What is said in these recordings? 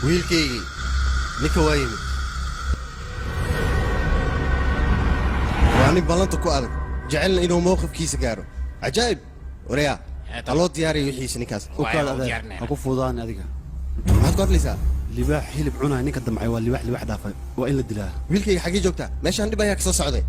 wiilkaygii ninka waa yimid waa nin ballanta ku adag jecelna inuu mowqifkiisa gaaro cajaa'ib warayaa haloo diyaariya wixiisa ninkaas ha ku fuudaan adiga maxaad ku hadlaysaa libaax hilib cunaya ninka damcay waa libaax dhaafay waa in la dilaa wiilkayga xaggee joogtaa meeshaan dhib ayaa ka soo socday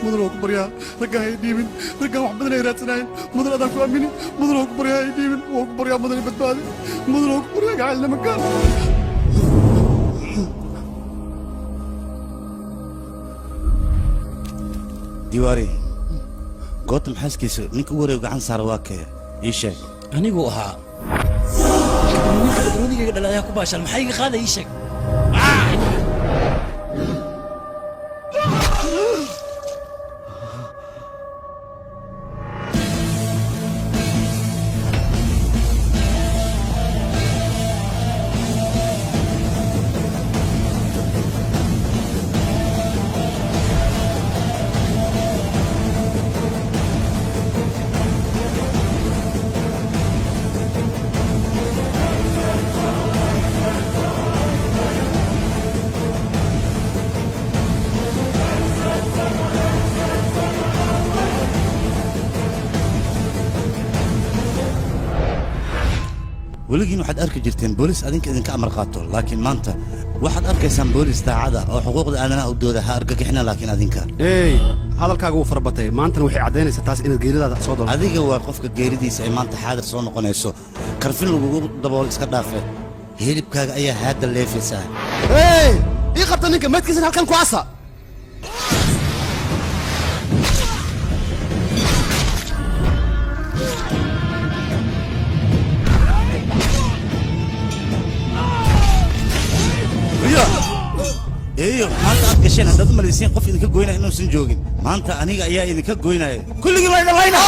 مدن أكبر يا رجع يديمن رجع واحد من يرات سنين مدن هذا كوامني مدن أكبر يا يديمن أكبر يا مدن بدبالي مدن أكبر يا قاعد مكان ديواري قلت محسكيس نيك وري وقعن صار واكي إيشك أنا جوها نيك قدروني قدر يا كوباش المحيي هذا إيشك ولكن واحد أركي جرتين بوليس أذنك إذن كأمر قاتل لكن ما أنت واحد أركي سام بوليس تاعدا أو حقوق أنا أودوها أركك إحنا لكن أذنك إيه هذا الكاغو فربتي ما أنت وحي عديني ستاس إن الجيري هذا صوت هذيك هو قفك الجيري دي سي ما أنت حاضر صون قنيسو كرفين لو دبول إسكدافه هيلب كاغ أي هذا اللي في ساعة إيه إيه قبطنك ما تكسر هالكلام كواسة ايوه ما انت قشين هذا ماليسين قف اذا كجوينا انه سنجوجين ما انت انيغا ايا اذا كجوينا كل ما يدلينا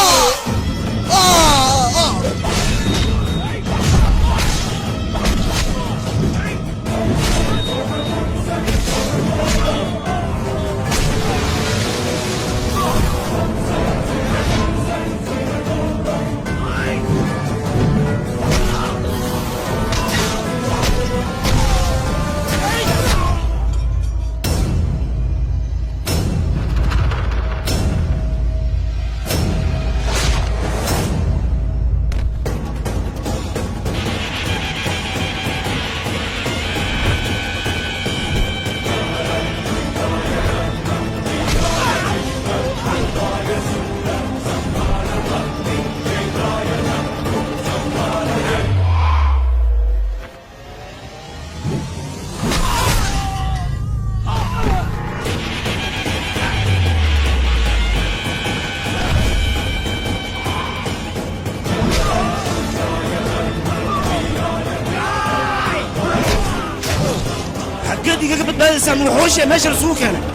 حقتي قبل بس من وحوش ماشي رسوك انا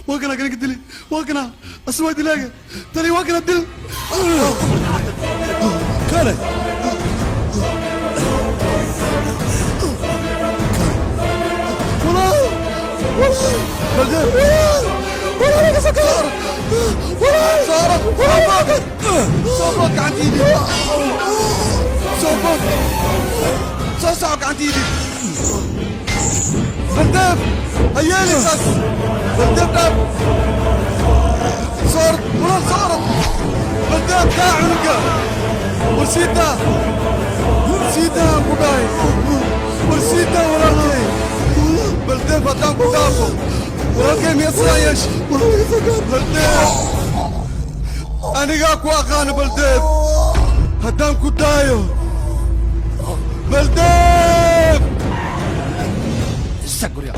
واقنا كان قدلي واقنا اسمع دلاقه ترى واقنا الدل كان والله سكر والله صارت صوبك عن ايدي صوبك صوصعك عن ايدي برداب هيالي ساس برداب داب صارت والله صارت برداب داع عنقه ورسيتها بوقاي ورسيتها والله برداب هدام كتابه والله ما يصايش برداب انا قاك واخانا برداب هدام كتايو بلديف استقر يا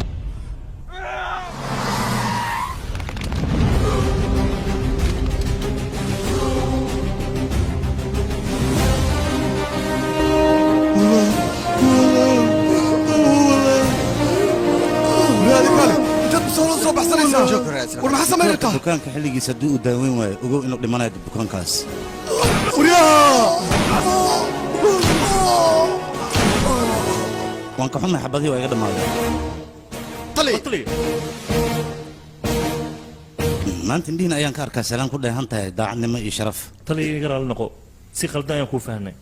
شكرا يا سلام والمحسن ما يلقى dukaanka xilligiisa haddii uu daaweyn waayo ogow inuu dhimanayo bukaankaas waan ka xumahay xabadihii waa iga dhammaadeen طلي maanta indhihiina ayaan ka arkaa salaan ku dheehan tahay daacadnimo iyo sharaf taliya iga raali noqo si khaldan ayaan kuu fahnay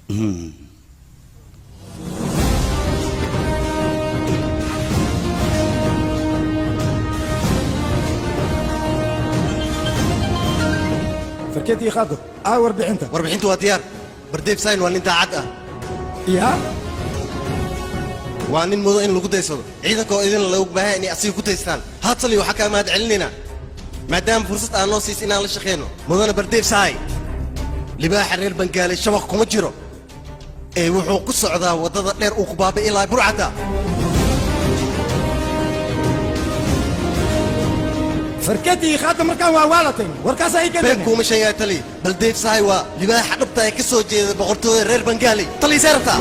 فركيتي خاطر warbixinta warbixintu waa diyaar bardeef sayn waa nin daacad ah yaa waa nin mudo in lagu daysado ciidanka oo idin lagu baahan inay asiga ku daystaan haatali waxaa kaa mahad celinaynaa maadaama fursad aan noo siis inaan la shaqeyno mudana bardeef saay libaaxa reer bangaalay shabaq kuma jiro ee wuxuu ku socdaa waddada dheer uu ku baabay ilaa burcadda فركيتي خاطر مركان ووالتين وركاس هي كده been kuuma sheegaa tali baldeef saay waa libaaxa dhabta ee ka soo jeeda boqortooyada reer bangaalay tali seerta